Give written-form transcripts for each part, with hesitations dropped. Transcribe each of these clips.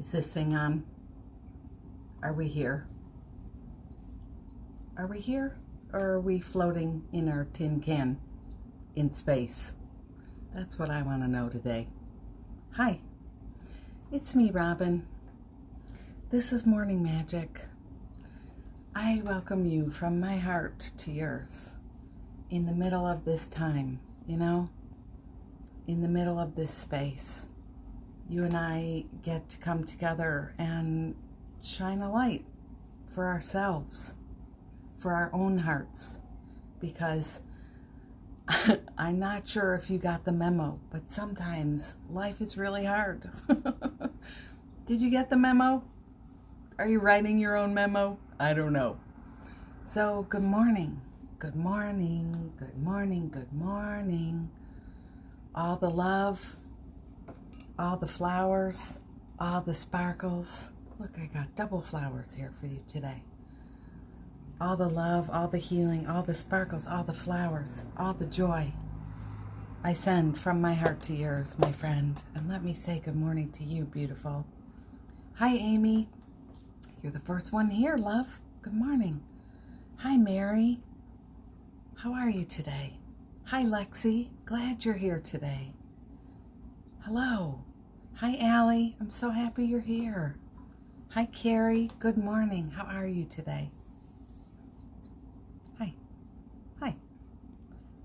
Is this thing on? Are we here? Are we here? Or are we floating in our tin can in space? That's what I want to know today. Hi, it's me, Robin. This is Morning Magic. I welcome you from my heart to yours in the middle of this time, in the middle of this space. You and I get to come together and shine a light for ourselves, for our own hearts, because I'm not sure if you got the memo, but sometimes life is really hard. Did you get the memo? Are you writing your own memo? I don't know. So good morning, good morning, good morning, good morning. All the love, all the flowers, all the sparkles. Look, I got double flowers here for you today. All the love, all the healing, all the sparkles, all the flowers, all the joy I send from my heart to yours, my friend. And let me say good morning to you, beautiful. Hi, Amy. You're the first one here, love. Good morning. Hi, Mary. How are you today? Hi, Lexi. Glad you're here today. Hello. Hi, Allie. I'm so happy you're here. Hi, Carrie. Good morning. How are you today? Hi. Hi.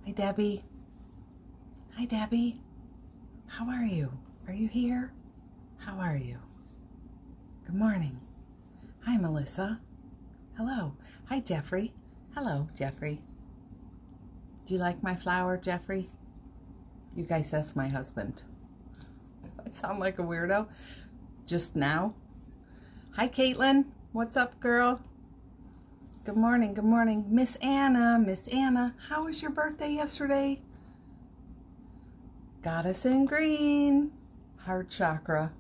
Hi, Debbie. Hi, Debbie. How are you? Are you here? How are you? Good morning. Hi, Melissa. Hello. Hi, Jeffrey. Hello, Jeffrey. Do you like my flower, Jeffrey? You guys, that's my husband. I sound like a weirdo just now. Hi, Caitlin. What's up, girl? Good morning, good morning. Miss Anna, how was your birthday yesterday? Goddess in green. Heart chakra.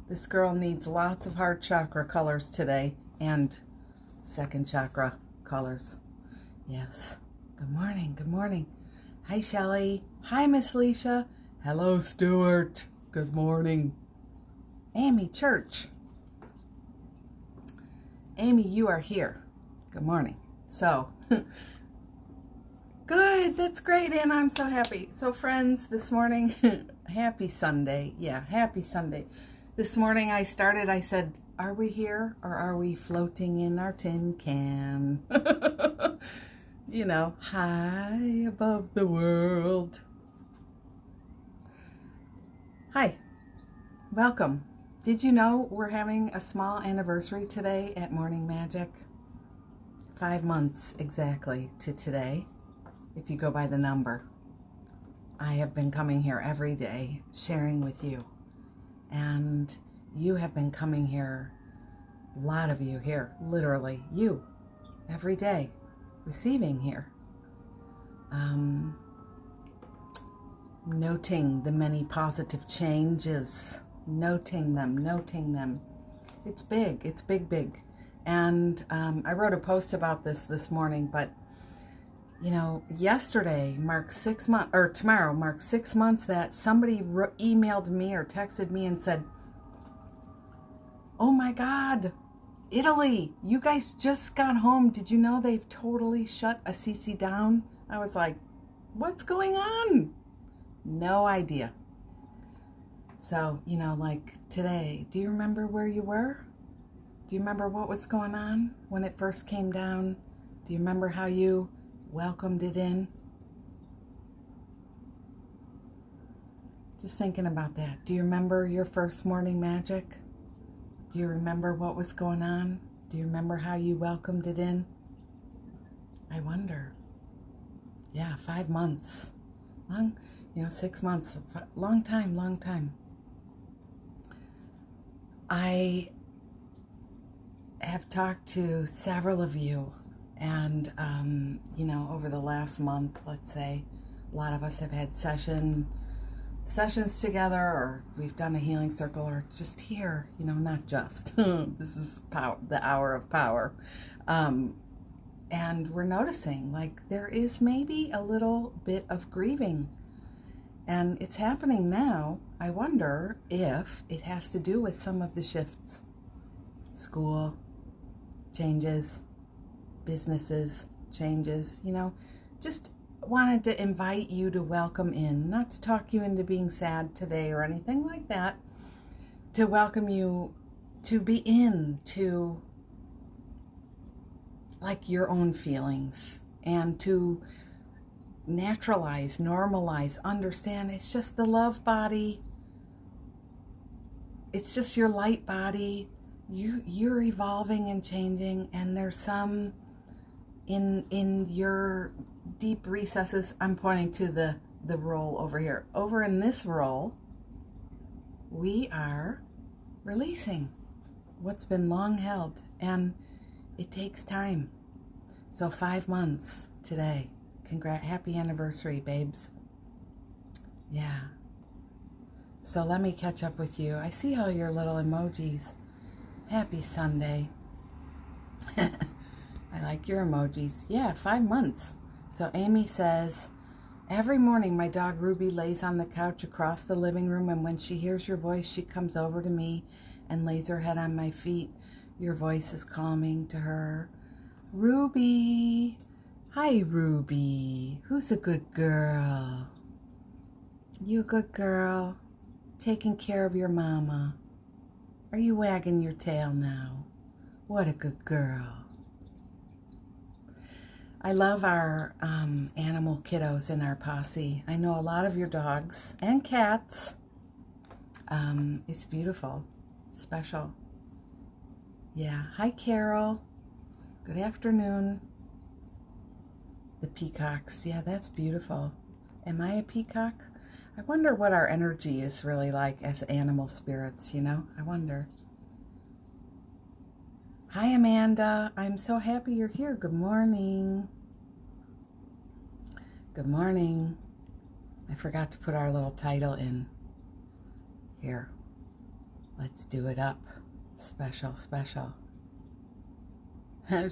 This girl needs lots of heart chakra colors today and second chakra colors. Yes. Good morning, good morning. Hi, Shelley. Hi, Miss Leisha. Hello, Stuart. Good morning. Amy Church. Amy, you are here. Good morning. So, good. That's great, Anna. I'm so happy. So, friends, this morning, happy Sunday. Yeah, happy Sunday. This morning I said, are we here or are we floating in our tin can? High above the world. Hi, welcome. Did you know we're having a small anniversary today at Morning Magic? 5 months exactly to today, if you go by the number. I have been coming here every day, sharing with you. And you have been coming here, a lot of you here, literally, you, every day, receiving here. Noting the many positive changes, noting them. It's big, big. And I wrote a post about this morning, but yesterday marks 6 months, or tomorrow marks 6 months that somebody emailed me or texted me and said, oh my God, Italy, you guys just got home. Did you know they've totally shut Assisi down? I was like, what's going on? No idea. So, like today, do you remember where you were? Do you remember what was going on when it first came down? Do you remember how you welcomed it in? Just thinking about that. Do you remember your first morning magic? Do you remember what was going on? Do you remember how you welcomed it in? I wonder. Yeah, 5 months. 6 months. Long time. I have talked to several of you, and over the last month, let's say, a lot of us have had sessions together, or we've done a healing circle, or just here, not just. This is power, the hour of power. And we're noticing, like, there is maybe a little bit of grieving, and it's happening now, I wonder if it has to do with some of the shifts. School changes, businesses changes, just wanted to invite you to welcome in, not to talk you into being sad today or anything like that, to welcome you to be into like your own feelings and to naturalize, normalize, understand it's just the love body. It's just your light body. You're evolving and changing, and there's some in your deep recesses. I'm pointing to the roll over here. Over in this roll, we are releasing what's been long held, and it takes time. So 5 months today. Happy anniversary, babes. Yeah. So let me catch up with you. I see all your little emojis. Happy Sunday. I like your emojis. Yeah, 5 months. So Amy says, every morning my dog Ruby lays on the couch across the living room, and when she hears your voice, she comes over to me and lays her head on my feet. Your voice is calming to her. Ruby. Hi, Ruby. Who's a good girl? You a good girl? Taking care of your mama. Are you wagging your tail now? What a good girl. I love our animal kiddos in our posse. I know a lot of your dogs and cats. It's beautiful. Special. Yeah. Hi, Carol. Good afternoon. The peacocks. Yeah, that's beautiful. Am I a peacock? I wonder what our energy is really like as animal spirits, I wonder. Hi, Amanda. I'm so happy you're here. Good morning. Good morning. I forgot to put our little title in. Here. Let's do it up. Special, special.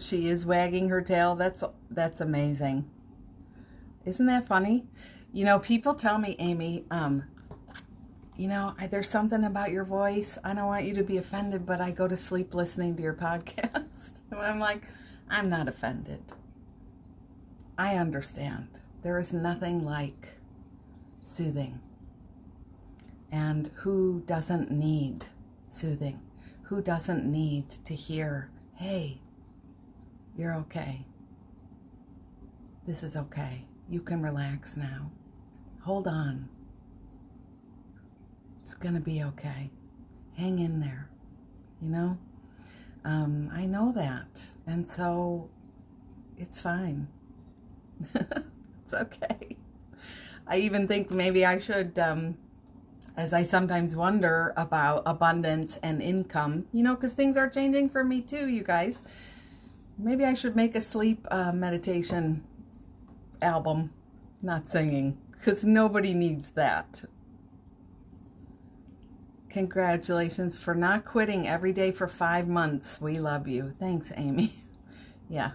She is wagging her tail. That's amazing. Isn't that funny? People tell me, Amy, there's something about your voice. I don't want you to be offended, but I go to sleep listening to your podcast. And I'm like, I'm not offended. I understand. There is nothing like soothing. And who doesn't need soothing? Who doesn't need to hear, hey, you're okay. This is okay. You can relax now. Hold on. It's going to be okay. Hang in there. I know that. And so it's fine. It's okay. I even think maybe I should, as I sometimes wonder about abundance and income, because things are changing for me too, you guys. Maybe I should make a sleep meditation album, not singing, because nobody needs that. Congratulations for not quitting every day for 5 months. We love you. Thanks, Amy. Yeah,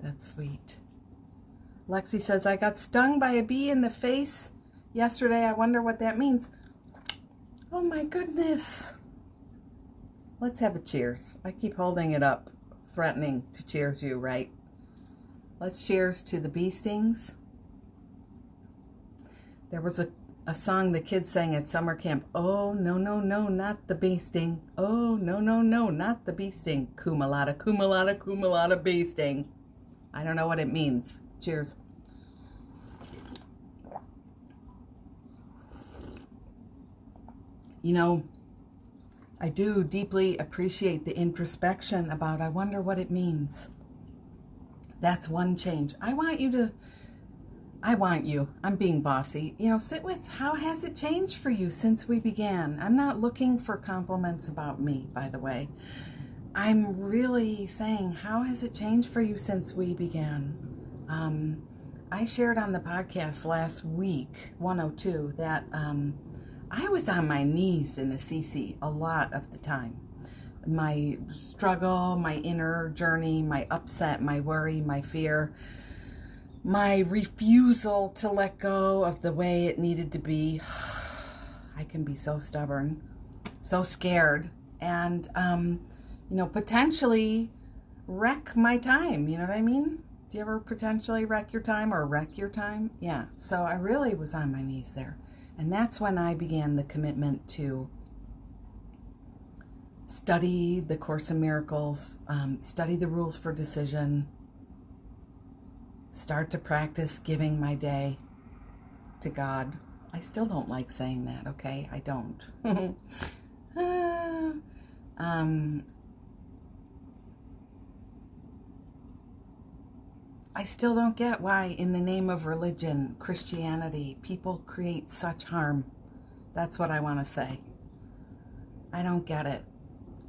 that's sweet. Lexi says, I got stung by a bee in the face yesterday. I wonder what that means. Oh my goodness. Let's have a cheers. I keep holding it up, threatening to cheers you, right? Let's cheers to the bee stings. There was a song the kids sang at summer camp. Oh, no, no, no, not the bee sting. Oh, no, no, no, not the bee sting. Kumalata, kumalata, kumalata, bee sting. I don't know what it means. Cheers. I do deeply appreciate the introspection about, I wonder what it means. That's one change. I'm being bossy. Sit with, how has it changed for you since we began? I'm not looking for compliments about me, by the way. I'm really saying, how has it changed for you since we began? I shared on the podcast last week, 102, that I was on my knees in Assisi a lot of the time. My struggle, my inner journey, my upset, my worry, my fear, my refusal to let go of the way it needed to be. I can be so stubborn, so scared, and, potentially wreck my time. You know what I mean? Do you ever potentially wreck your time or wreck your time? Yeah. So I really was on my knees there. And that's when I began the commitment to study the Course in Miracles, study the rules for decision, start to practice giving my day to God. I still don't like saying that, okay? I don't. I still don't get why, in the name of religion, Christianity, people create such harm. That's what I want to say. I don't get it.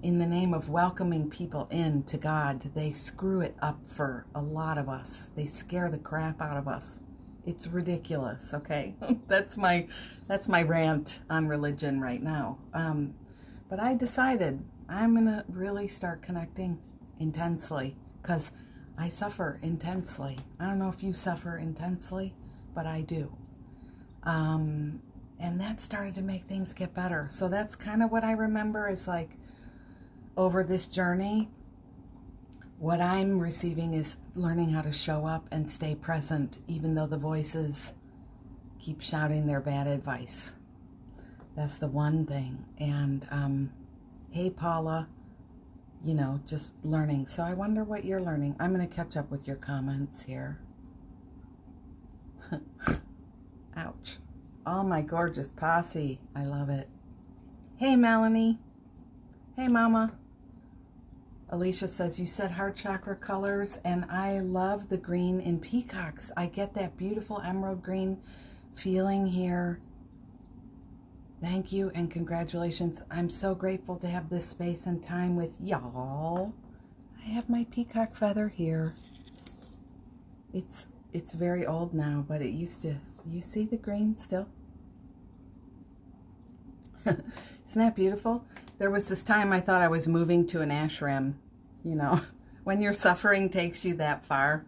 In the name of welcoming people in to God, they screw it up for a lot of us. They scare the crap out of us. It's ridiculous, okay? That's my rant on religion right now. But I decided I'm going to really start connecting intensely, because I suffer intensely. I don't know if you suffer intensely, but I do. And that started to make things get better. So that's kind of what I remember is like, over this journey, what I'm receiving is learning how to show up and stay present, even though the voices keep shouting their bad advice. That's the one thing. And hey, Paula, just learning. So I wonder what you're learning. I'm going to catch up with your comments here. Ouch. Oh, my gorgeous posse. I love it. Hey, Melanie. Hey, Mama. Alicia says, you said heart chakra colors, and I love the green in peacocks. I get that beautiful emerald green feeling here. Thank you and congratulations. I'm so grateful to have this space and time with y'all. I have my peacock feather here. It's very old now, but it used to, you see the green still? Isn't that beautiful? There was this time I thought I was moving to an ashram. When your suffering takes you that far,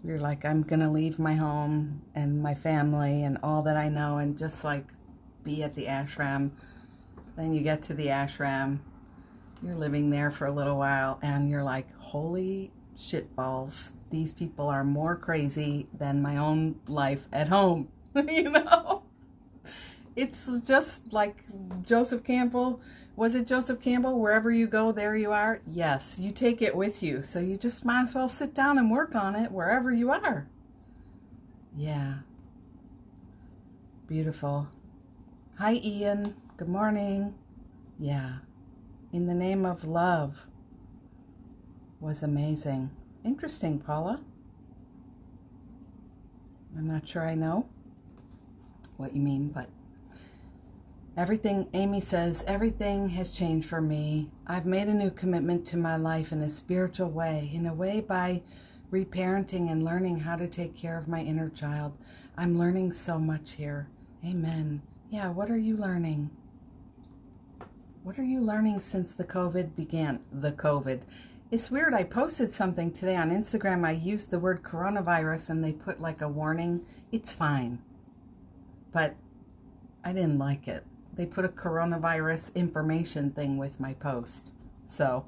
you're like, I'm going to leave my home and my family and all that I know and just like be at the ashram. Then you get to the ashram, you're living there for a little while, and you're like, holy shit balls. These people are more crazy than my own life at home. It's just like Joseph Campbell. Was it Joseph Campbell? Wherever you go, there you are. Yes, you take it with you. So you just might as well sit down and work on it wherever you are. Yeah. Beautiful. Hi, Ian. Good morning. Yeah. In the name of love was amazing. Interesting, Paula. I'm not sure I know what you mean, but everything, Amy says, everything has changed for me. I've made a new commitment to my life in a spiritual way, by reparenting and learning how to take care of my inner child. I'm learning so much here. Amen. Yeah, what are you learning? What are you learning since the COVID began? The COVID. It's weird. I posted something today on Instagram. I used the word coronavirus and they put like a warning. It's fine. But I didn't like it. They put a coronavirus information thing with my post. So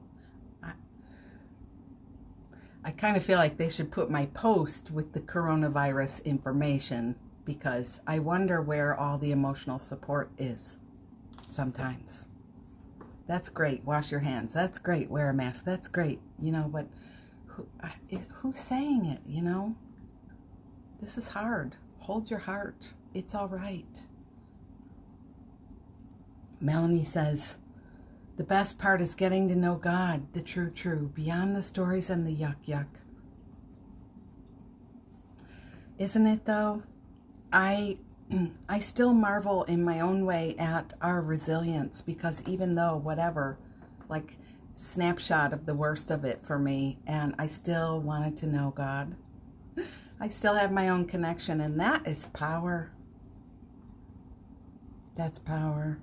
I kind of feel like they should put my post with the coronavirus information, because I wonder where all the emotional support is sometimes. That's great. Wash your hands. That's great. Wear a mask. That's great. But who's saying it, This is hard. Hold your heart. It's all right. Melanie says, the best part is getting to know God, the true, beyond the stories and the yuck. Isn't it though? I still marvel in my own way at our resilience, because even though whatever, like snapshot of the worst of it for me, and I still wanted to know God. I still have my own connection, and that is power. That's power.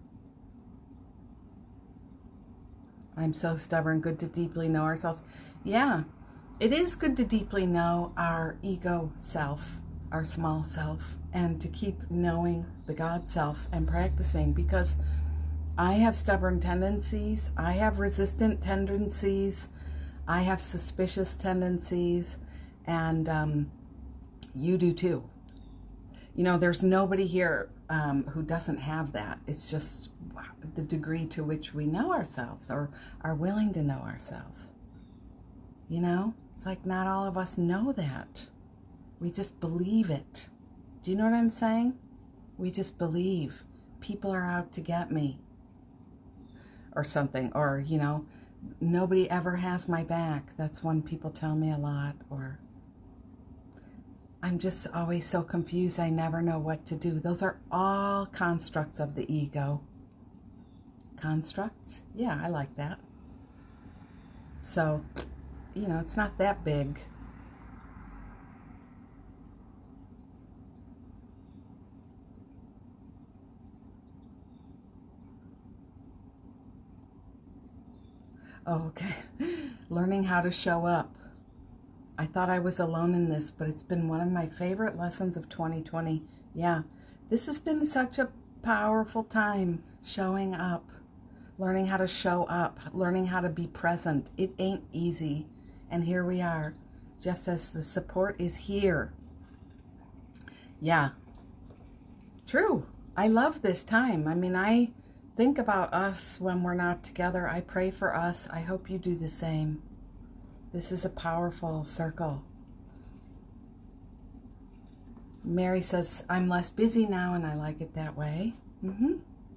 I'm so stubborn. Good to deeply know ourselves. Yeah, it is good to deeply know our ego self. our small self and to keep knowing the God self and practicing, because I have stubborn tendencies, I have resistant tendencies, I have suspicious tendencies, and you do too. You know, there's nobody here who doesn't have that. It's just the degree to which we know ourselves or are willing to know ourselves. You know, it's like not all of us know that. We just believe it. Do you know what I'm saying? We just believe people are out to get me or something, or, you know, nobody ever has my back. That's one people tell me a lot. Or I'm just always so confused, I never know what to do. Those are all constructs of the ego. Constructs? Yeah, I like that. So, you know, it's not that big. Oh, okay. Learning how to show up. I thought I was alone in this, but it's been one of my favorite lessons of 2020. Yeah, this has been such a powerful time, showing up, learning how to show up, learning how to be present. It ain't easy, and here we are. Jeff says the support is here. Yeah, true. I love this time. I mean, I think about us when we're not together. I pray for us. I hope you do the same. This is a powerful circle. Mary says, I'm less busy now, and I like it that way.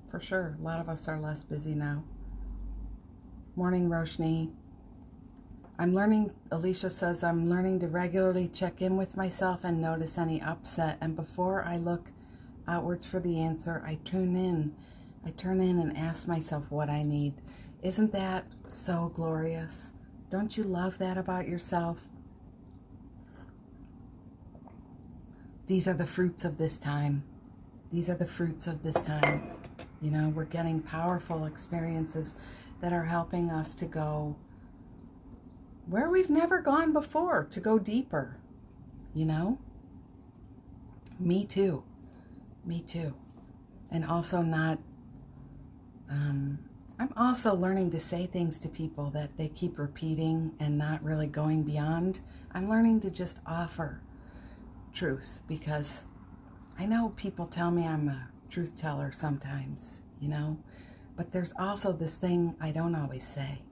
For sure. A lot of us are less busy now. Morning, Roshni. Alicia says, I'm learning to regularly check in with myself and notice any upset. And before I look outwards for the answer, I turn in and ask myself what I need. Isn't that so glorious? Don't you love that about yourself? These are the fruits of this time. These are the fruits of this time. You know, we're getting powerful experiences that are helping us to go where we've never gone before, to go deeper, you know? Me too. Me too. And also not, I'm also learning to say things to people that they keep repeating and not really going beyond. I'm learning to just offer truth, because I know people tell me I'm a truth teller sometimes, you know, but there's also this thing I don't always say.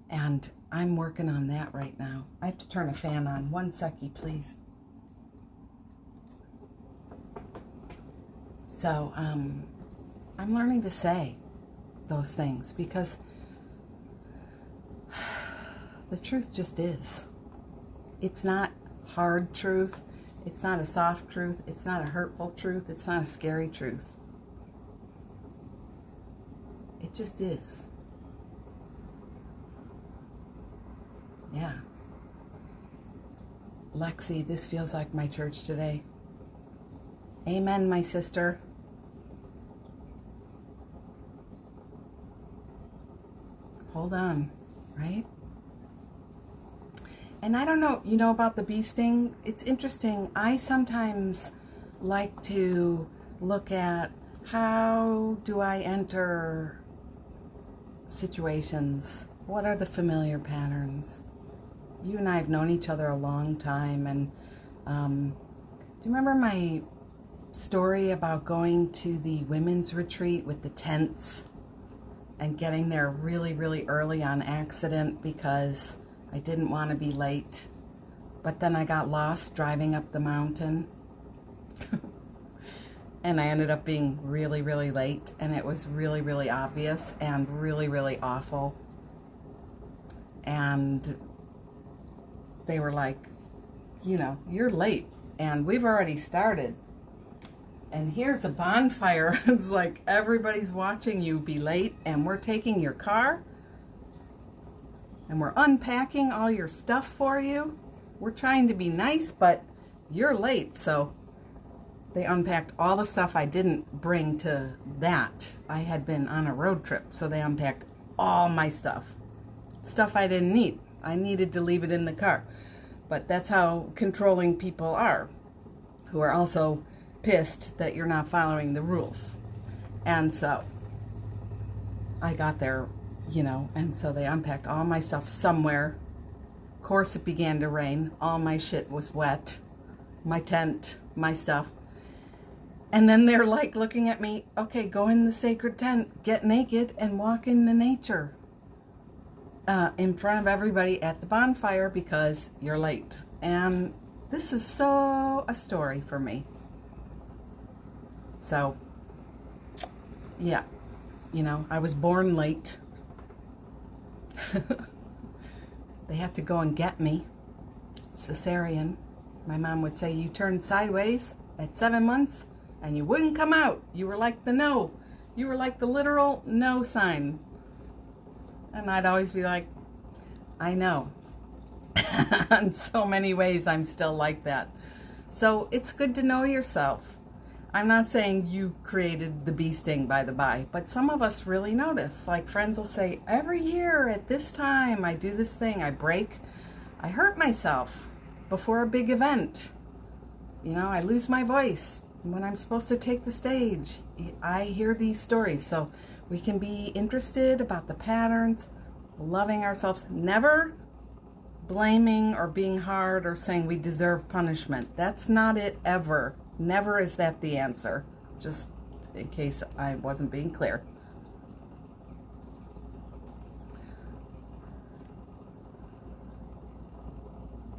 And I'm working on that right now. I have to turn a fan on. One seckie, please. So, I'm learning to say those things, because the truth just is. It's not hard truth. It's not a soft truth. It's not a hurtful truth. It's not a scary truth. It just is. Yeah. Lexi, this feels like my church today. Amen, my sister. Hold on, right? And I don't know, you know about the bee sting? It's interesting. I sometimes like to look at how do I enter situations? What are the familiar patterns? You and I have known each other a long time, and do you remember my story about going to the women's retreat with the tents and getting there really, really early on accident because I didn't want to be late, but then I got lost driving up the mountain and I ended up being really, really late, and it was really, really obvious and really, really awful. And they were like, you know, you're late and we've already started. And here's a bonfire. It's like everybody's watching you be late, and we're taking your car and we're unpacking all your stuff for you. We're trying to be nice, but you're late. So they unpacked all the stuff I didn't bring to that. I had been on a road trip, so they unpacked all my stuff. Stuff I didn't need. I needed to leave it in the car. But that's how controlling people are. who are also pissed that you're not following the rules. And so I got there, and so they unpacked all my stuff somewhere. Of course, it began to rain. All my shit was wet. My tent, my stuff. And then they're like looking at me, okay, go in the sacred tent, get naked, and walk in the nature in front of everybody at the bonfire because you're late. And this is so a story for me. So, yeah, I was born late. They had to go and get me. Cesarean. My mom would say, you turned sideways at 7 months and you wouldn't come out. You were like the no. You were like the literal no sign. And I'd always be like, I know. In so many ways, I'm still like that. So it's good to know yourself. I'm not saying you created the bee sting, by the by, but some of us really notice. Like friends will say, every year at this time, I do this thing, I break, I hurt myself before a big event. I lose my voice when I'm supposed to take the stage. I hear these stories, so we can be interested about the patterns, loving ourselves, never blaming or being hard or saying we deserve punishment. That's not it ever. Never is that the answer, just in case I wasn't being clear.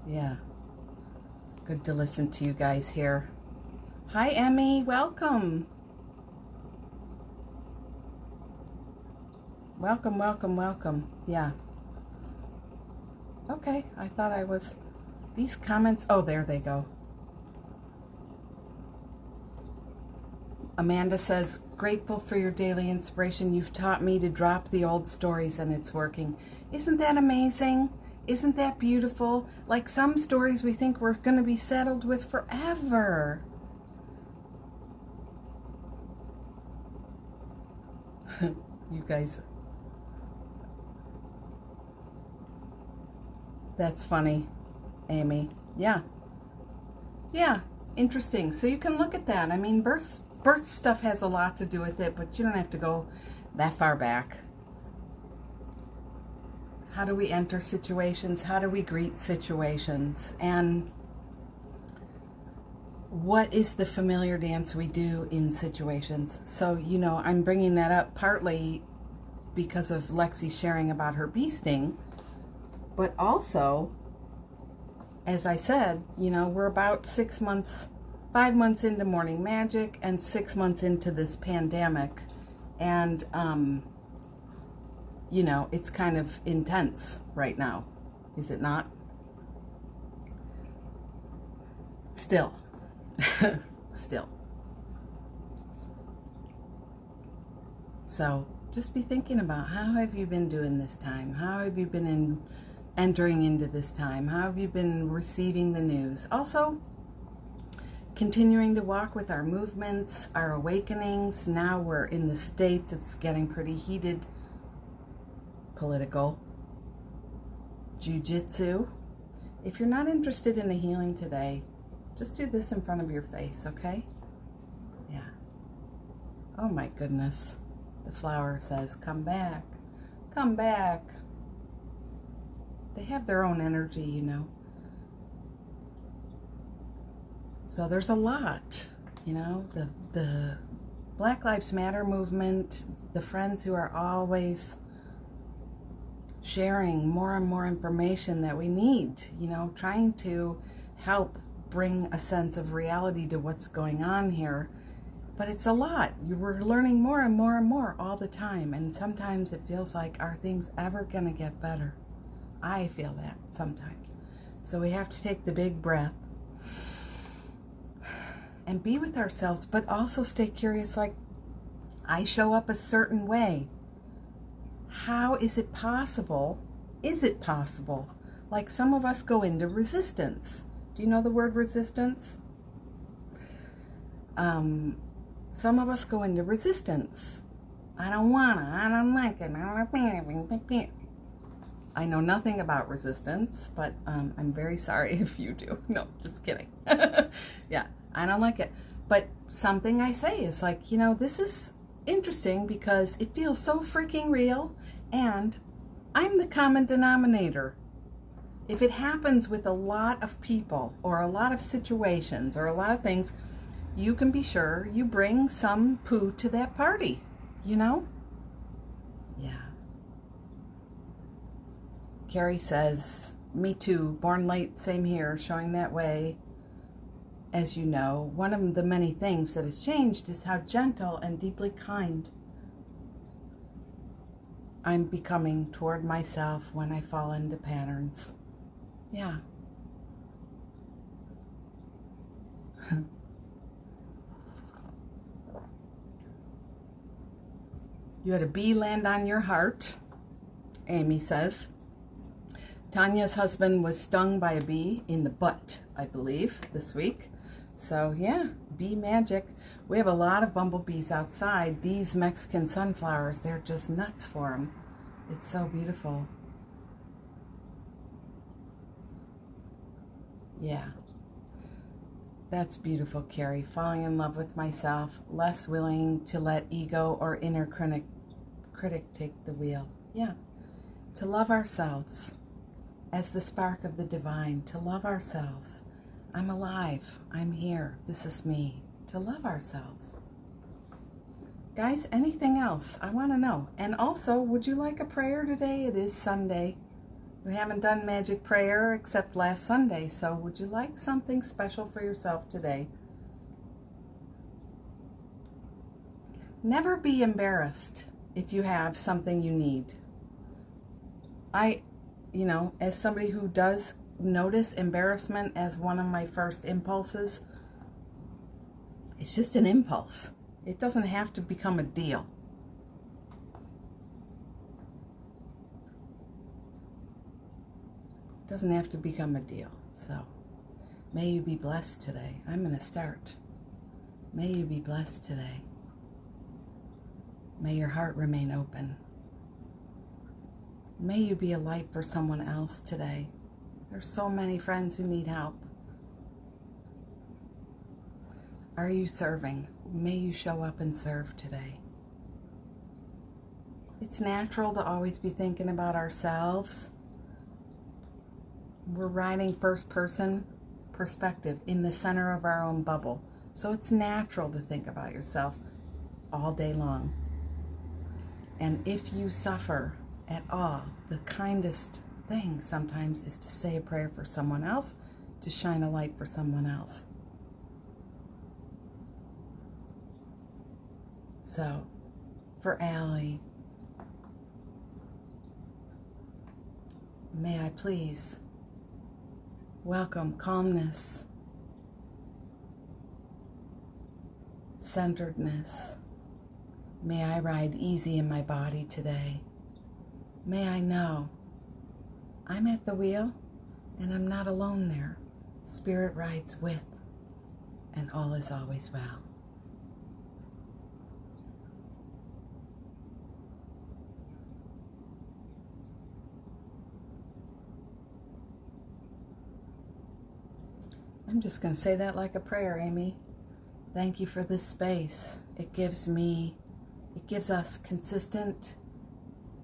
Yeah, good to listen to you guys here. Hi, Emmy, welcome. Welcome, welcome, welcome. Yeah. Okay, I thought I was, these comments, oh, there they go. Amanda says, grateful for your daily inspiration. You've taught me to drop the old stories and it's working. Isn't that amazing? Isn't that beautiful? Like some stories we think we're going to be settled with forever. You guys, that's funny, Amy. Yeah. Yeah, interesting. So you can look at that. I mean, birth stuff has a lot to do with it, but you don't have to go that far back. How do we enter situations? How do we greet situations? And what is the familiar dance we do in situations? So, I'm bringing that up partly because of Lexi sharing about her bee sting, but also, as I said, we're about 5 months into morning magic and 6 months into this pandemic. And, it's kind of intense right now. Is it not? Still. Still. So just be thinking about how have you been doing this time? How have you been entering into this time? How have you been receiving the news? Also, continuing to walk with our movements, our awakenings. Now we're in the States. It's getting pretty heated. Political. Jiu-jitsu. If you're not interested in a healing today, just do this in front of your face, okay? Yeah. Oh my goodness. The flower says, come back. Come back. They have their own energy, So there's a lot, the Black Lives Matter movement, the friends who are always sharing more and more information that we need, trying to help bring a sense of reality to what's going on here. But it's a lot. We're learning more and more and more all the time. And sometimes it feels like, are things ever going to get better? I feel that sometimes. So we have to take the big breath and be with ourselves, but also stay curious. Like, I show up a certain way. How is it possible? Is it possible? Like some of us go into resistance. Do you know the word resistance? Some of us go into resistance. I don't wanna, I don't like it. I know nothing about resistance, but I'm very sorry if you do. No, just kidding. Yeah, I don't like it. But something I say is like, this is interesting because it feels so freaking real, and I'm the common denominator. If it happens with a lot of people or a lot of situations or a lot of things, you can be sure you bring some poo to that party, Yeah. Carrie says, me too, born late, same here, showing that way. As you know, one of the many things that has changed is how gentle and deeply kind I'm becoming toward myself when I fall into patterns. Yeah. You had a bee land on your heart, Amy says. Tanya's husband was stung by a bee in the butt, I believe, this week. So, yeah, bee magic. We have a lot of bumblebees outside. These Mexican sunflowers, they're just nuts for them. It's so beautiful. Yeah. That's beautiful, Carrie. Falling in love with myself, less willing to let ego or inner critic take the wheel. Yeah. To love ourselves as the spark of the divine, to love ourselves. I'm alive. I'm here. This is me. To love ourselves. Guys, anything else? I want to know. And also, would you like a prayer today? It is Sunday. We haven't done magic prayer except last Sunday, so would you like something special for yourself today? Never be embarrassed if you have something you need. As somebody who does notice embarrassment as one of my first impulses, it's just an impulse. It doesn't have to become a deal. It doesn't have to become a deal. So, may you be blessed today. I'm going to start. May you be blessed today. May your heart remain open. May you be a light for someone else today. There's so many friends who need help. Are you serving? May you show up and serve today. It's natural to always be thinking about ourselves. We're riding first person perspective in the center of our own bubble. So it's natural to think about yourself all day long. And if you suffer at all, the kindest thing sometimes is to say a prayer for someone else, to shine a light for someone else. So, for Allie, may I please welcome calmness, centeredness. May I ride easy in my body today. May I know I'm at the wheel and I'm not alone there. Spirit rides with, and all is always well. I'm just going to say that like a prayer, Amy. Thank you for this space. It gives us consistent,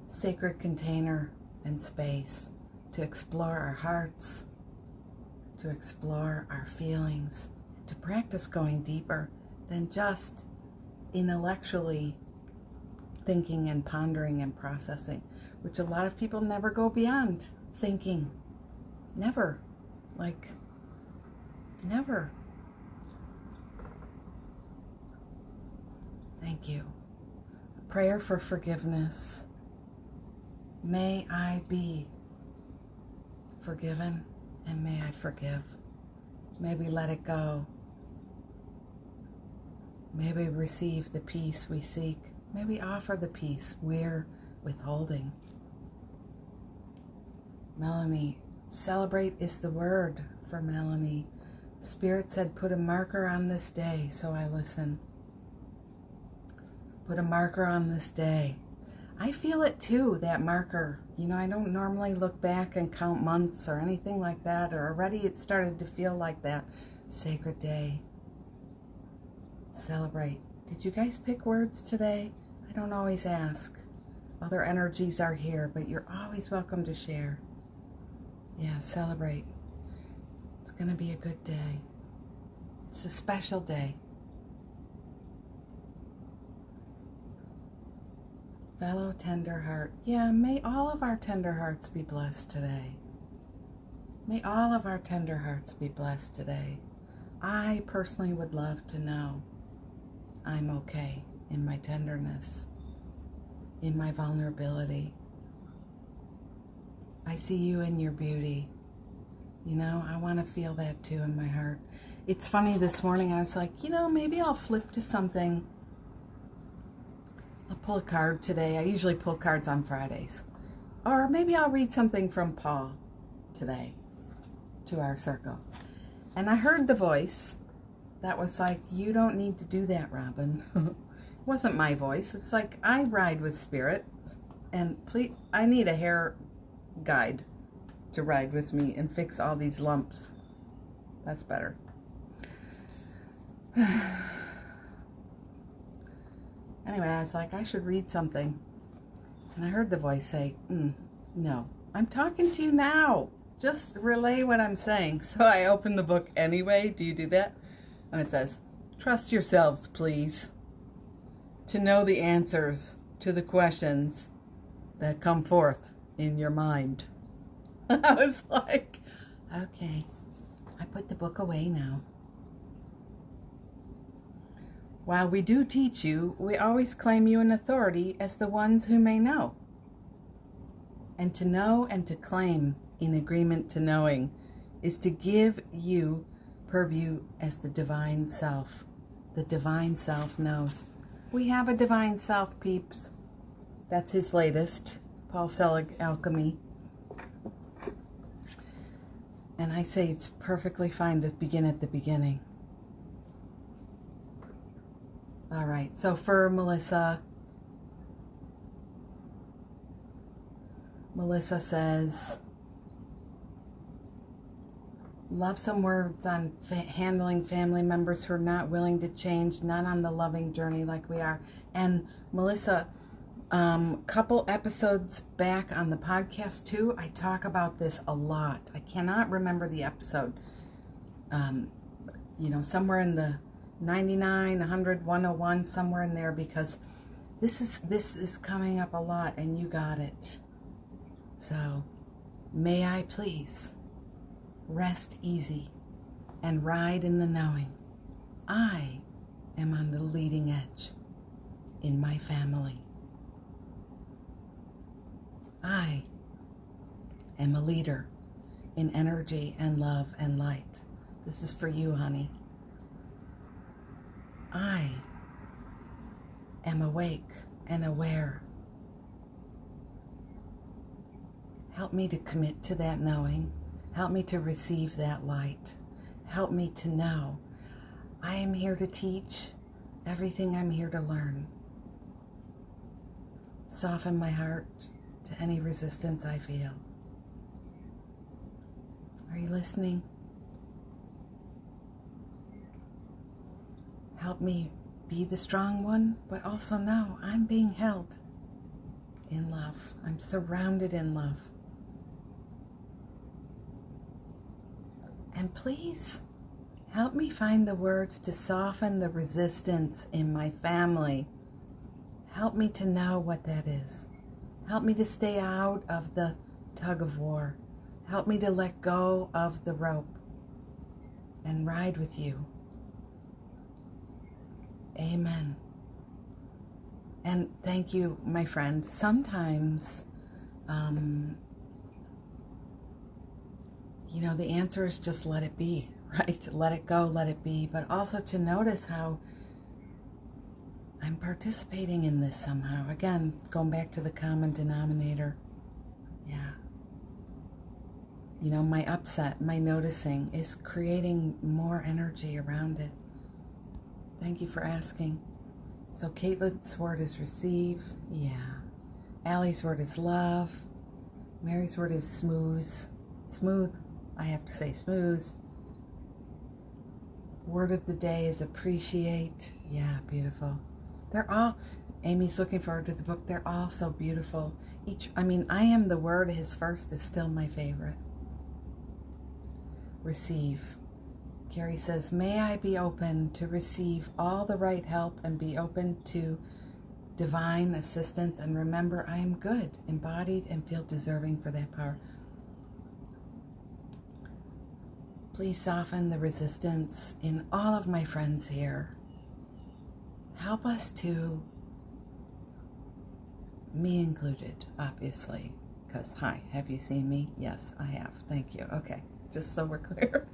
sacred container and space to explore our hearts, to explore our feelings, to practice going deeper than just intellectually thinking and pondering and processing, which a lot of people never go beyond thinking. Never. Never. Thank you. Prayer for forgiveness. May I be forgiven and may I forgive. May we let it go. May we receive the peace we seek. May we offer the peace we're withholding. Melanie, celebrate is the word for Melanie. Spirit said, put a marker on this day, so I listen. Put a marker on this day. I feel it too, that marker. I don't normally look back and count months or anything like that, or already it started to feel like that. Sacred day. Celebrate. Did you guys pick words today? I don't always ask. Other energies are here, but you're always welcome to share. Yeah, celebrate. It's going to be a good day. It's a special day. Fellow tender heart. Yeah, may all of our tender hearts be blessed today. May all of our tender hearts be blessed today. I personally would love to know I'm okay in my tenderness, in my vulnerability. I see you in your beauty. You know, I want to feel that too in my heart. It's funny, this morning I was like, maybe I'll flip to something. I'll pull a card today. I usually pull cards on Fridays. Or maybe I'll read something from Paul today to our circle. And I heard the voice that was like, you don't need to do that, Robin. It wasn't my voice. It's like, I ride with spirit. And please, I need a hair guide to ride with me and fix all these lumps. That's better. Anyway, I was like, I should read something. And I heard the voice say, no, I'm talking to you now. Just relay what I'm saying. So I opened the book anyway. Do you do that? And it says, trust yourselves, please, to know the answers to the questions that come forth in your mind. I was like, okay, I put the book away now. While we do teach you, we always claim you in authority as the ones who may know. And to know and to claim in agreement to knowing is to give you purview as the divine self. The divine self knows. We have a divine self, peeps. That's his latest, Paul Selig, Alchemy. And I say it's perfectly fine to begin at the beginning. All right, so for Melissa says, love some words on handling family members who are not willing to change, not on the loving journey like we are. And Melissa, couple episodes back on the podcast too, I talk about this a lot. I cannot remember the episode. Somewhere in the 99, 100, 101, somewhere in there, because this is coming up a lot, and you got it. So, may I please rest easy and ride in the knowing I am on the leading edge in my family. I am a leader in energy and love and light. This is for you, honey. I am awake and aware. Help me to commit to that knowing. Help me to receive that light. Help me to know I am here to teach everything I'm here to learn. Soften my heart to any resistance I feel. Are you listening? Help me be the strong one, but also know I'm being held in love. I'm surrounded in love. And please help me find the words to soften the resistance in my family. Help me to know what that is. Help me to stay out of the tug of war. Help me to let go of the rope and ride with you. Amen. And thank you, my friend. Sometimes, the answer is just let it be, right? Let it go, let it be. But also to notice how I'm participating in this somehow. Again, going back to the common denominator. Yeah. My upset, my noticing is creating more energy around it. Thank you for asking. So Caitlin's word is receive. Yeah. Allie's word is love. Mary's word is smooth. Smooth. I have to say smooth. Word of the day is appreciate. Yeah, beautiful. They're all, Amy's looking forward to the book. They're all so beautiful. I am the word, his first is still my favorite. Receive. Carrie says, may I be open to receive all the right help and be open to divine assistance, and remember I am good, embodied, and feel deserving for that power. Please soften the resistance in all of my friends here. Help us to, me included, obviously, because, hi, have you seen me? Yes, I have. Thank you. Okay, just so we're clear.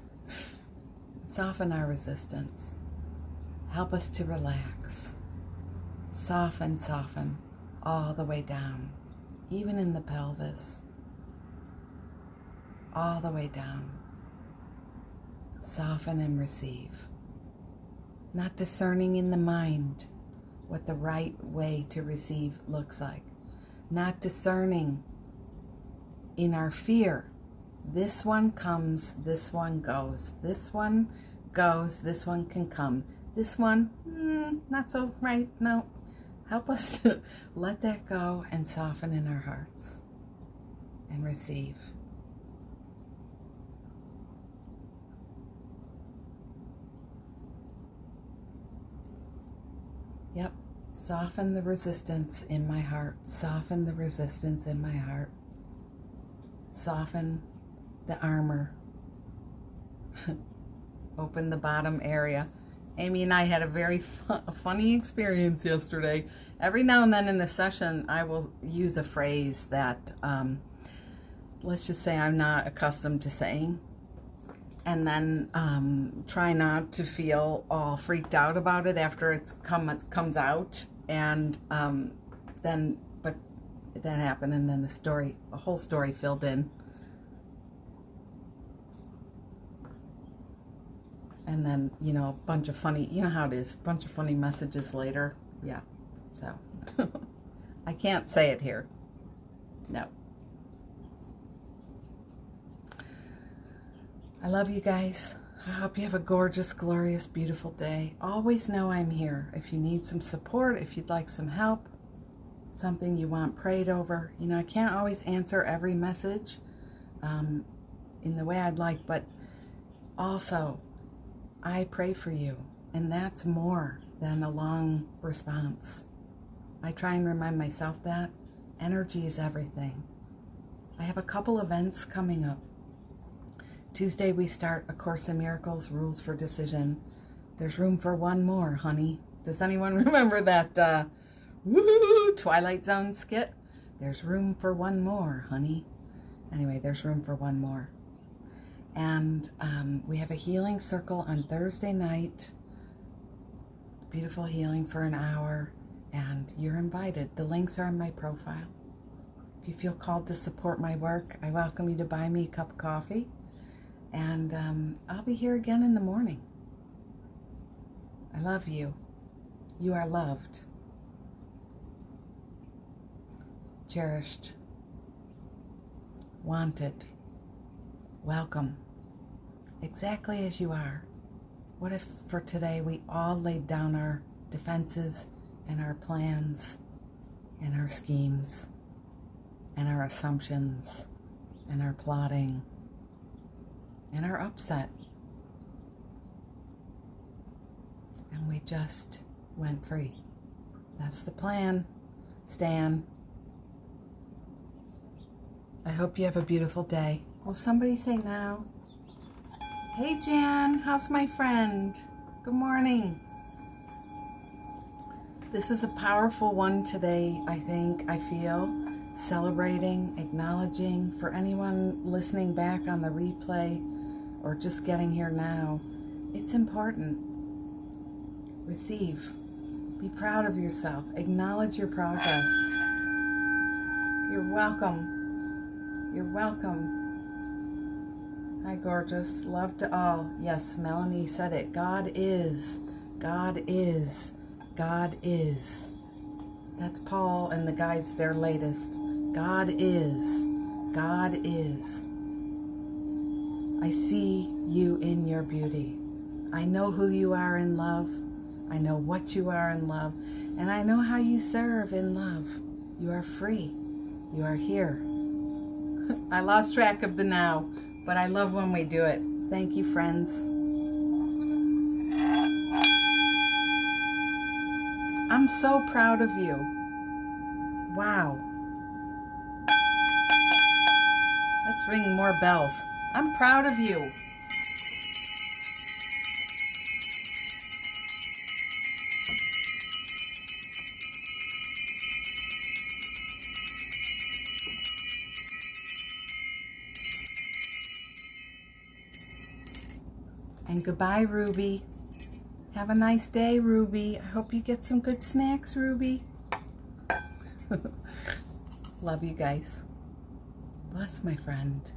Soften our resistance. Help us to relax. Soften all the way down, even in the pelvis, all the way down. Soften and receive. Not discerning in the mind what the right way to receive looks like. Not discerning in our fear. This one comes, this one goes. This one goes, this one can come. This one, not so right, no. Help us to let that go and soften in our hearts and receive. Yep, soften the resistance in my heart. Soften the resistance in my heart. Soften the armor. Open the bottom area. Amy and I had a very funny experience yesterday. Every now and then in a session, I will use a phrase that, let's just say I'm not accustomed to saying. And then try not to feel all freaked out about it after it comes out. And but that happened, and then a whole story filled in. And then, a bunch of funny, you know how it is, a bunch of funny messages later. Yeah, so I can't say it here. No. I love you guys. I hope you have a gorgeous, glorious, beautiful day. Always know I'm here. If you need some support, if you'd like some help, something you want prayed over. I can't always answer every message in the way I'd like, but also, I pray for you, and that's more than a long response. I try and remind myself that energy is everything. I have a couple events coming up. Tuesday we start A Course in Miracles, Rules for Decision. There's room for one more, honey. Does anyone remember that Twilight Zone skit? There's room for one more, honey. Anyway, there's room for one more. And we have a healing circle on Thursday night. Beautiful healing for an hour. And you're invited. The links are in my profile. If you feel called to support my work, I welcome you to buy me a cup of coffee. And I'll be here again in the morning. I love you. You are loved. Cherished. Wanted. Welcome. Exactly as you are. What if for today we all laid down our defenses and our plans and our schemes and our assumptions and our plotting and our upset, and we just went free? That's the plan. Stan. I hope you have a beautiful day. Will somebody say now? Hey Jan, how's my friend? Good morning. This is a powerful one today, I feel. Celebrating, acknowledging, for anyone listening back on the replay or just getting here now, it's important. Receive. Be proud of yourself. Acknowledge your progress. You're welcome. You're welcome. Hi, gorgeous. Love to all. Yes, Melanie said it. God is. God is. God is. That's Paul and the guides, their latest. God is. God is. I see you in your beauty. I know who you are in love. I know what you are in love. And I know how you serve in love. You are free. You are here. I lost track of the now, but I love when we do it. Thank you, friends. I'm so proud of you. Wow. Let's ring more bells. I'm proud of you. And goodbye, Ruby. Have a nice day, Ruby. I hope you get some good snacks, Ruby. Love you guys. Bless my friend.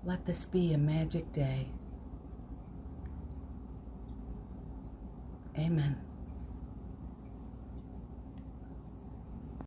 Let this be a magic day. Amen.